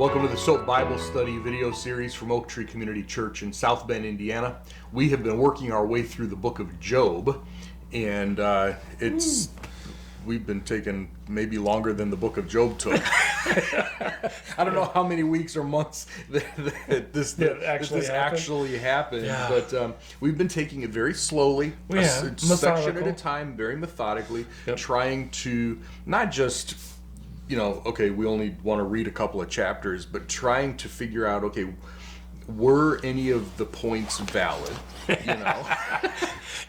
Welcome to the S.O.A.P Bible Study video series from Oak Tree Community Church in South Bend, Indiana. We have been working our way through the book of Job, and we've been taking maybe longer than the book of Job took. I don't know how many weeks or months that this actually happened, but we've been taking it very slowly, section at a time, very methodically, trying to not just, we only want to read a couple of chapters, but trying to figure out, were any of the points valid,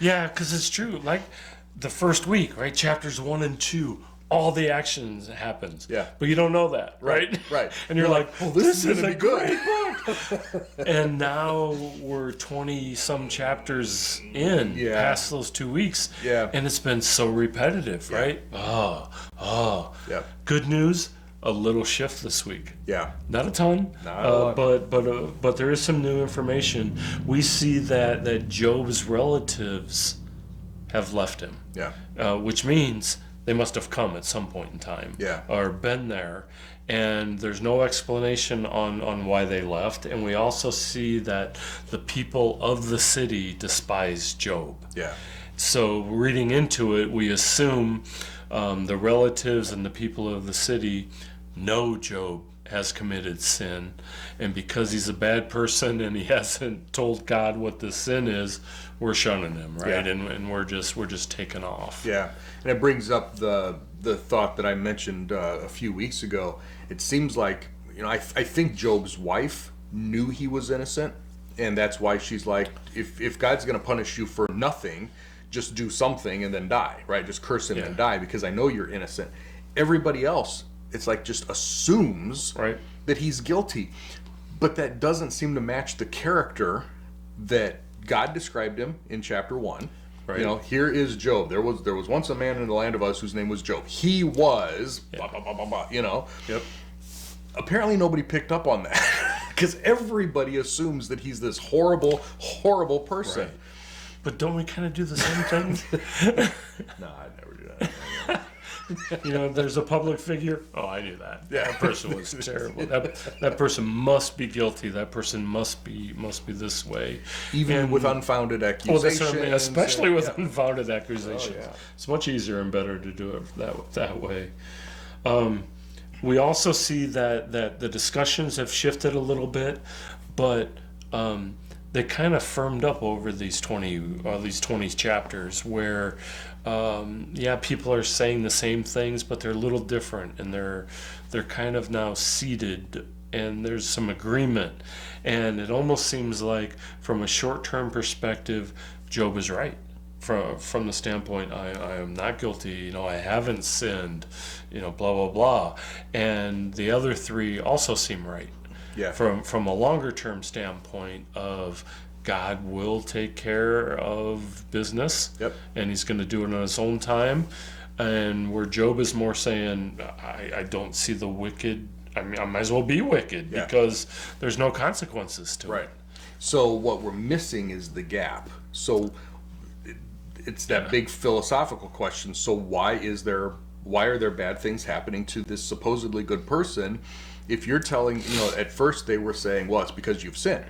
Yeah, because it's true. Like the first week, right? Chapters 1 and 2, all the actions happens. Yeah. But you don't know that, right? Right. And you're like, well, this is a great book. And now we're 20-some chapters in, past those 2 weeks. Yeah. And it's been so repetitive, right? Yeah. Good news, a little shift this week. Yeah. Not a ton, but there is some new information. We see that Job's relatives have left him. Yeah. Which means they must have come at some point in time. Yeah. Or been there. And there's no explanation on why they left. And we also see that the people of the city despise Job. Yeah. So reading into it, we assume the relatives and the people of the city know Job has committed sin, and because he's a bad person and he hasn't told God what the sin is, we're shunning him, right? Yeah. And we're just taking off. Yeah, and it brings up the thought that I mentioned a few weeks ago. It seems like, I think Job's wife knew he was innocent, and that's why she's like, if God's going to punish you for nothing, just do something and then die, right? Just curse him and die, because I know you're innocent. Everybody else, it's like just assumes that he's guilty, but that doesn't seem to match the character that God described him in chapter 1. Right. Here is Job. There was once a man in the land of Uz whose name was Job. He was blah blah blah blah blah. Yep. Apparently nobody picked up on that because everybody assumes that he's this horrible, horrible person. Right. But don't we kind of do the same thing? No, I'd never do that. There's a public figure. Oh, I knew that. Yeah. That person was terrible. That person must be guilty. That person must be this way. Even with unfounded accusations. Especially with unfounded accusations. Oh, yeah. It's much easier and better to do it that way. We also see that the discussions have shifted a little bit, but they kind of firmed up over these 20 chapters where people are saying the same things, but they're a little different, and they're kind of now seated, and there's some agreement, and it almost seems like from a short-term perspective, Job is right. From the standpoint, I am not guilty, I haven't sinned, blah blah blah, and the other three also seem right. Yeah. From a longer term standpoint of God will take care of business. Yep. And he's going to do it on his own time. And where Job is more saying, I don't see the wicked. I mean, I might as well be wicked because there's no consequences to it. Right. So what we're missing is the gap. So it's that big philosophical question. So why are there bad things happening to this supposedly good person? If you're telling, at first they were saying, well, it's because you've sinned,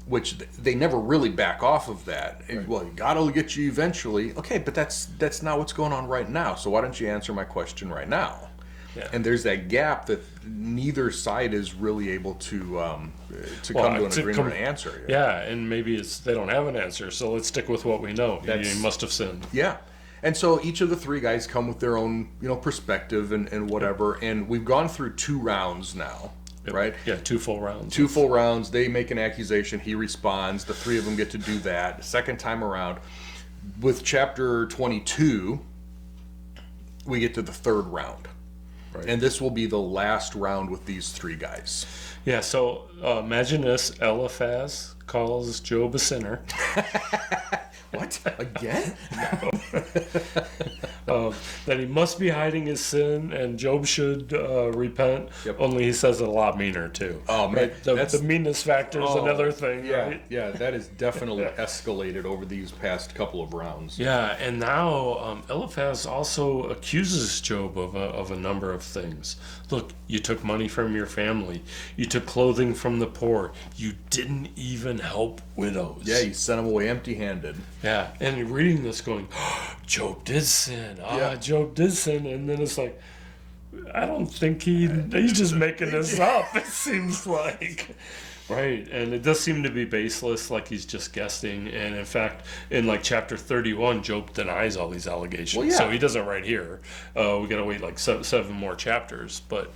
which they never really back off of that. Right. Well, God will get you eventually. Okay, but that's not what's going on right now. So why don't you answer my question right now? Yeah. And there's that gap that neither side is really able to come to an agreement and answer. Yeah, and maybe they don't have an answer, so let's stick with what we know. He must have sinned. Yeah. And so each of the three guys come with their own, perspective and whatever. And we've gone through 2 rounds now, right? Yeah, 2 full rounds. 2 full rounds. They make an accusation. He responds. The 3 of them get to do that. The second time around, with chapter 22, we get to the 3rd round. Right. And this will be the last round with these 3 guys. Yeah, so imagine this. Eliphaz calls Job a sinner. What? Again? That he must be hiding his sin, and Job should repent. Yep. Only he says it a lot meaner too. Oh, man, right? The meanness factor is another thing. Yeah, right? yeah, that is definitely escalated over these past couple of rounds. Yeah, and now Eliphaz also accuses Job of a number of things. Look, you took money from your family. You took clothing from the poor. You didn't even help widows. Yeah, you sent them away empty-handed. Yeah, and you're reading this going, oh, Job did sin. Yeah. Job did sin. And then it's like, I don't think he's just making this up, it seems like. Right, and it does seem to be baseless, like he's just guessing. And in fact, in like chapter 31, Job denies all these allegations. Well, yeah. So he doesn't right here. We got to wait like seven more chapters. But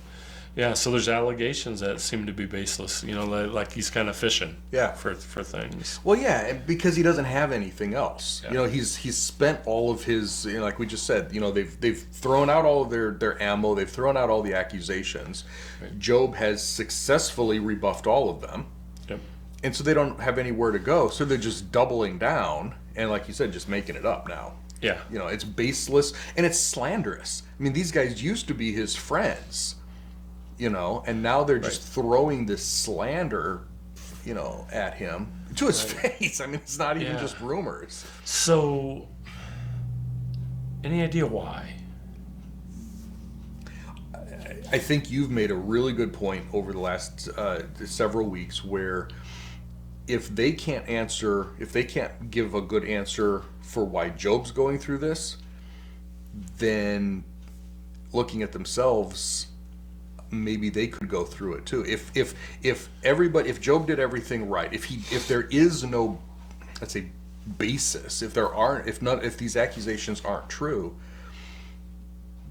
yeah, so there's allegations that seem to be baseless. Like he's kind of fishing. Yeah. For things. Well, yeah, because he doesn't have anything else. Yeah. He's spent all of his, like we just said, they've thrown out all of their ammo, they've thrown out all the accusations. Right. Job has successfully rebuffed all of them. Yep. And so they don't have anywhere to go, so they're just doubling down and, like you said, just making it up now. Yeah. It's baseless and it's slanderous. I mean, these guys used to be his friends, and now they're just throwing this slander, at him to his face. I mean, it's not even just rumors. So, any idea why? I think you've made a really good point over the last several weeks where if they can't give a good answer for why Job's going through this, then looking at themselves, maybe they could go through it too. If Job did everything right, if there is no, let's say, basis, if these accusations aren't true,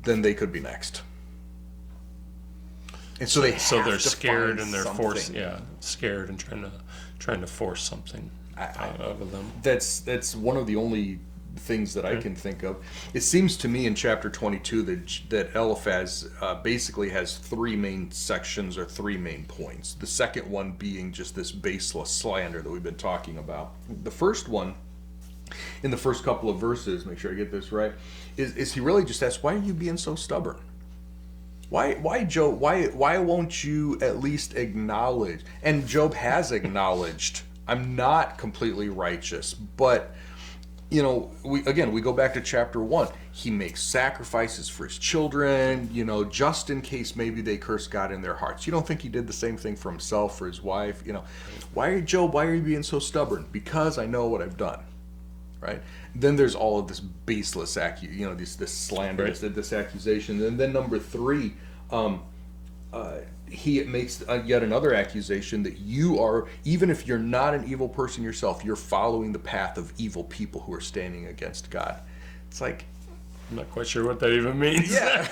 then they could be next. And so they're scared and they're forced. Scared and trying to force something out of them. That's one of the only things that I can think of. It seems to me in chapter 22 that Eliphaz basically has three main sections or three main points. The second one being just this baseless slander that we've been talking about. The first one, in the first couple of verses, make sure I get this right, is he really just asks, why are you being so stubborn? Why Job? Why won't you at least acknowledge? And Job has acknowledged, I'm not completely righteous, but we go back to chapter 1. He makes sacrifices for his children, just in case maybe they curse God in their hearts. You don't think he did the same thing for himself, for his wife? Why are you being so stubborn? Because I know what I've done. Right? Then there's all of this baseless this slander, right, this accusation. And then number 3, he makes yet another accusation that you are, even if you're not an evil person yourself, you're following the path of evil people who are standing against God. It's like, I'm not quite sure what that even means. Yeah.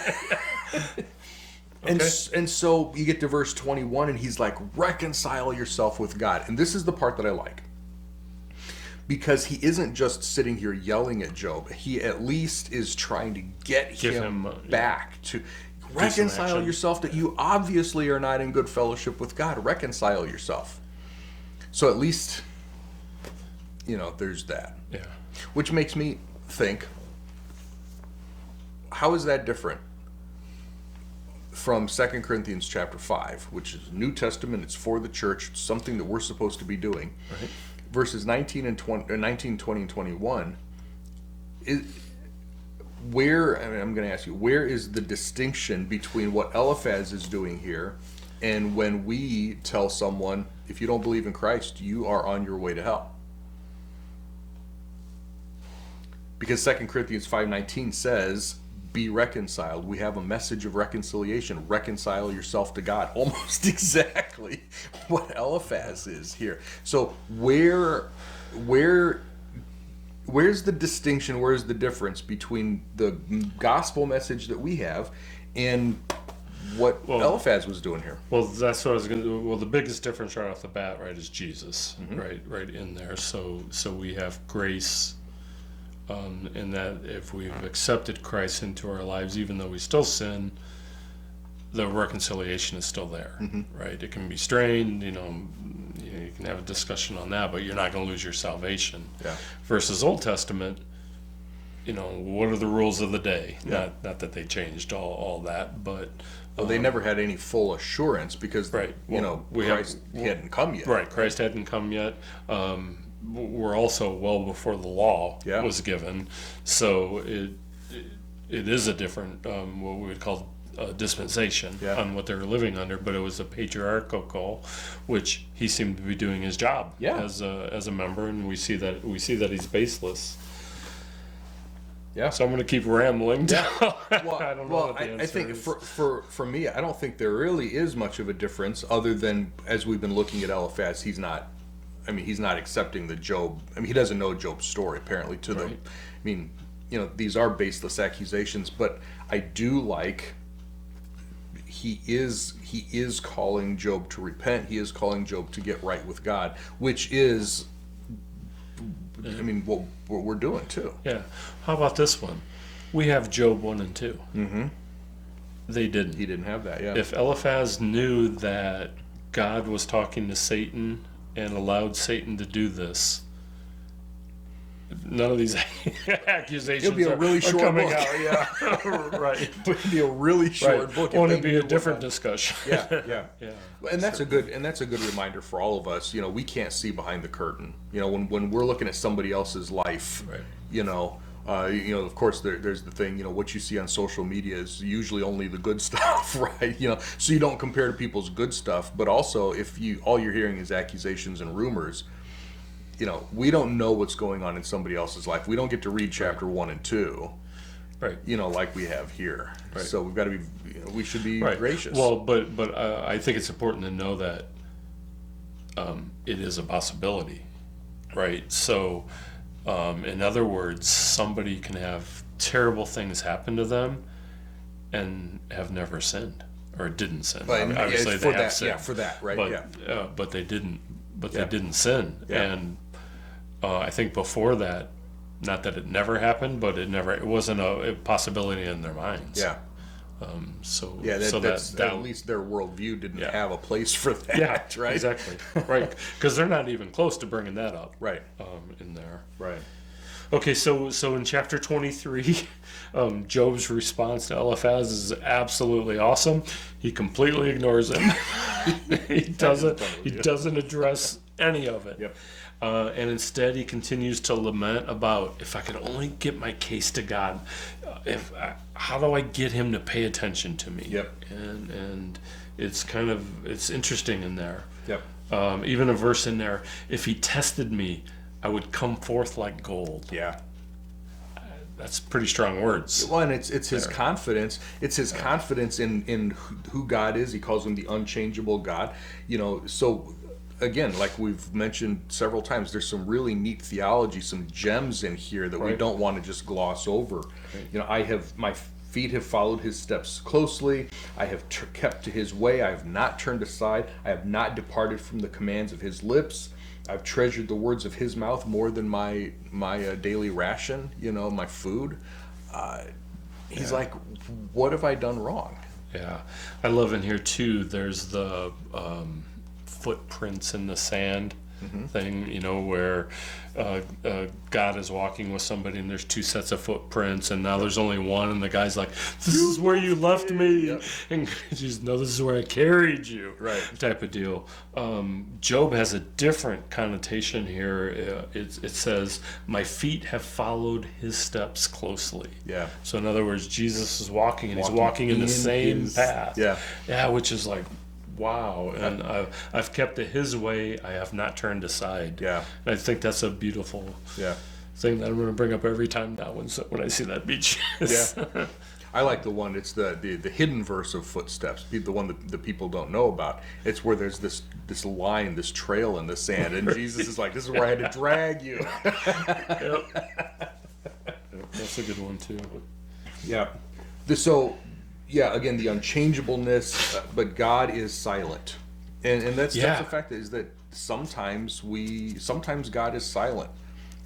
Okay. And so you get to verse 21 and he's like, reconcile yourself with God. And this is the part that I like. Because he isn't just sitting here yelling at Job. He at least is trying to get him back to reconcile yourself, that you obviously are not in good fellowship with God. Reconcile yourself. So at least, there's that. Yeah. Which makes me think, how is that different from 2 Corinthians chapter 5, which is New Testament, it's for the church, it's something that we're supposed to be doing. Right. Verses 19, 20, and 21, I'm going to ask you, where is the distinction between what Eliphaz is doing here and when we tell someone, if you don't believe in Christ, you are on your way to hell? Because 2 Corinthians 5:19 says, be reconciled. We have a message of reconciliation. Reconcile yourself to God. Almost exactly what Eliphaz is here. So where's the distinction? Where's the difference between the gospel message that we have and what Eliphaz was doing here? Well, that's what I was going to do. Well, the biggest difference right off the bat, right, is Jesus, right in there. So we have grace. In that if we've accepted Christ into our lives, even though we still sin, the reconciliation is still there, right? It can be strained, you can have a discussion on that, but you're not going to lose your salvation. Yeah. Versus Old Testament, what are the rules of the day? Yeah. Not that they changed all that, but Well, they never had any full assurance because, Right. Well, Christ hadn't come yet. right. Christ hadn't come yet. We're also well before the law Yeah. was given, so it is a different what we would call dispensation Yeah. on what they were living under, but it was a patriarchal call, which he seemed to be doing his job Yeah. as a member, and we see that he's baseless. Yeah. So I'm going to keep rambling. Well, I don't know what the answer I think is. for me, I don't think there really is much of a difference other than as we've been looking at Eliphaz, he's not accepting the Job. He doesn't know Job's story apparently Right. these are baseless accusations, but I do like he is calling Job to repent. He is calling Job to get right with God, which is what we're doing too. Yeah. How about this one? We have Job 1 and 2. Mm-hmm. They didn't. He didn't have that, yeah. If Eliphaz knew that God was talking to Satan and allowed Satan to do this, none of these accusations It'll be a really are short coming book. out. Yeah. Right. It'll be a really short book. Won't it be a different discussion? Yeah. Yeah. And that's a good reminder for all of us. We can't see behind the curtain. When we're looking at somebody else's life, Right. of course there's the thing, what you see on social media is usually only the good stuff, right? So you don't compare to people's good stuff, but also if all you're hearing is accusations and rumors, we don't know what's going on in somebody else's life. We don't get to read chapter 1 and 2. Right. Like we have here. Right. So we've got to be, we should be Right. gracious. Well, but I think it's important to know that it is a possibility, right? So, in other words, somebody can have terrible things happen to them and have never sinned or didn't sin. But Obviously, it's they for have that, sinned. yeah, for that, right? But, yeah. but they didn't. But they Yeah. didn't sin, Yeah. and I think before that, not that it never happened, but it wasn't a possibility in their minds. Yeah. So Yeah, that's that at least their worldview didn't Yeah. have a place for that, yeah, right? exactly, right, because they're not even close to bringing that up, Right, in there. right. Okay, so in chapter 23, Job's response to Eliphaz is absolutely awesome. He completely ignores him. He doesn't address any of it. Yep. And instead, he continues to lament about, if I could only get my case to God, how do I get him to pay attention to me? Yep. And it's interesting in there. Yep. Even a verse in there, if he tested me, I would come forth like gold. Yeah. That's pretty strong words. Well, and it's his confidence. It's his confidence in who God is. He calls him the unchangeable God. So again, like we've mentioned several times, there's some really neat theology, some gems in here that we Right. don't want to just gloss over. My feet have followed his steps closely. I have kept to his way. I have not turned aside. I have not departed from the commands of his lips. I've treasured the words of his mouth more than my daily ration, my food. He's like, what have I done wrong? Yeah. I love in here too, there's the footprints in the sand thing, where God is walking with somebody and there's two sets of footprints and now there's only one and the guy's like, this is where you left me. Yep. And she's, no, this is where I carried you. Right. Type of deal. Job has a different connotation here. It says, my feet have followed his steps closely. Yeah. So in other words, Jesus is walking and he's walking in the same path. Yeah. Yeah, which is like, wow. And I've kept it his way. I have not turned aside. Yeah. And I think that's a beautiful thing that I'm going to bring up every time now when I see that beach. Yeah. I like the one, it's the hidden verse of footsteps, the one that the people don't know about. It's where there's this line, this trail in the sand, and Jesus is like, this is where I had to drag you. Yep, that's a good one too. Yeah. Again, the unchangeableness, but God is silent. And that's the fact is that sometimes God is silent.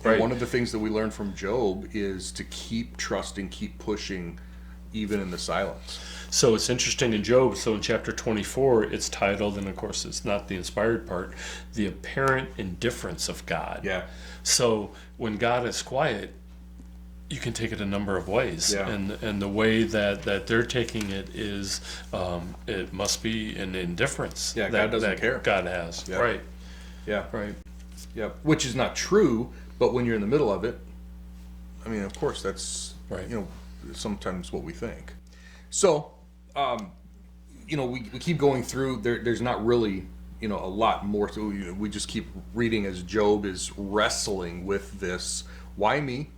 And Right. one of the things that we learn from Job is to keep trusting, keep pushing even in the silence. So it's interesting in Job. So in chapter 24, it's titled, and of course it's not the inspired part, the apparent indifference of God. Yeah. So when God is quiet, you can take it a number of ways. Yeah. And the way that they're taking it is it must be an indifference. Yeah, that, God doesn't that care. God has. Yeah. Right. Yeah. Right. Yeah. Which is not true, but when you're in the middle of it, I mean, of course, that's, Right. sometimes what we think. So, we keep going through. There's not really, a lot more to. We just keep reading as Job is wrestling with this. Why me?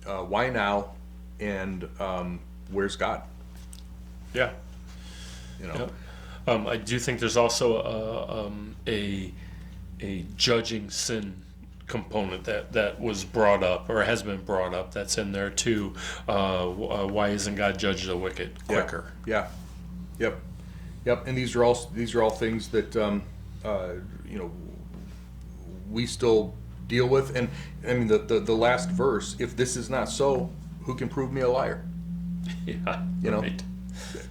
Why now? And where's God? Yeah. Yeah. I do think there's also a judging sin component that was brought up or has been brought up. That's in there too. Why isn't God judge the wicked quicker? Yeah. Yep. And these are all things that we still deal with. And I mean the last verse: if this is not so, who can prove me a liar? Yeah. Right.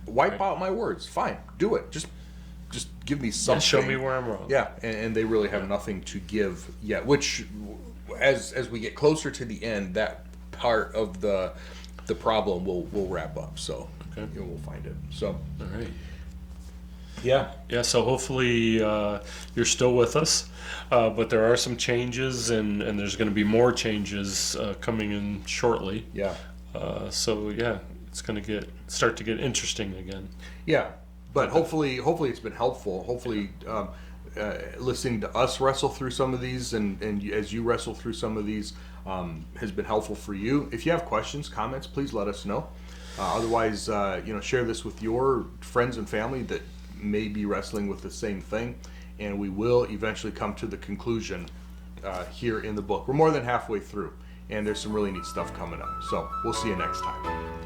Wipe out my words. Fine, do it. Just give me something. Show me where I'm wrong. Yeah, and they really have nothing to give yet. Which, as we get closer to the end, that part of the problem will wrap up. So we'll find it. So All right. yeah. So hopefully you're still with us, but there are some changes, and there's going to be more changes coming in shortly. Yeah. It's going to start to get interesting again. Yeah. But hopefully it's been helpful. Hopefully, listening to us wrestle through some of these, and as you wrestle through some of these, has been helpful for you. If you have questions, comments, please let us know. Otherwise, share this with your friends and family that may be wrestling with the same thing, and we will eventually come to the conclusion here in the book. We're more than halfway through, and there's some really neat stuff coming up. So we'll see you next time.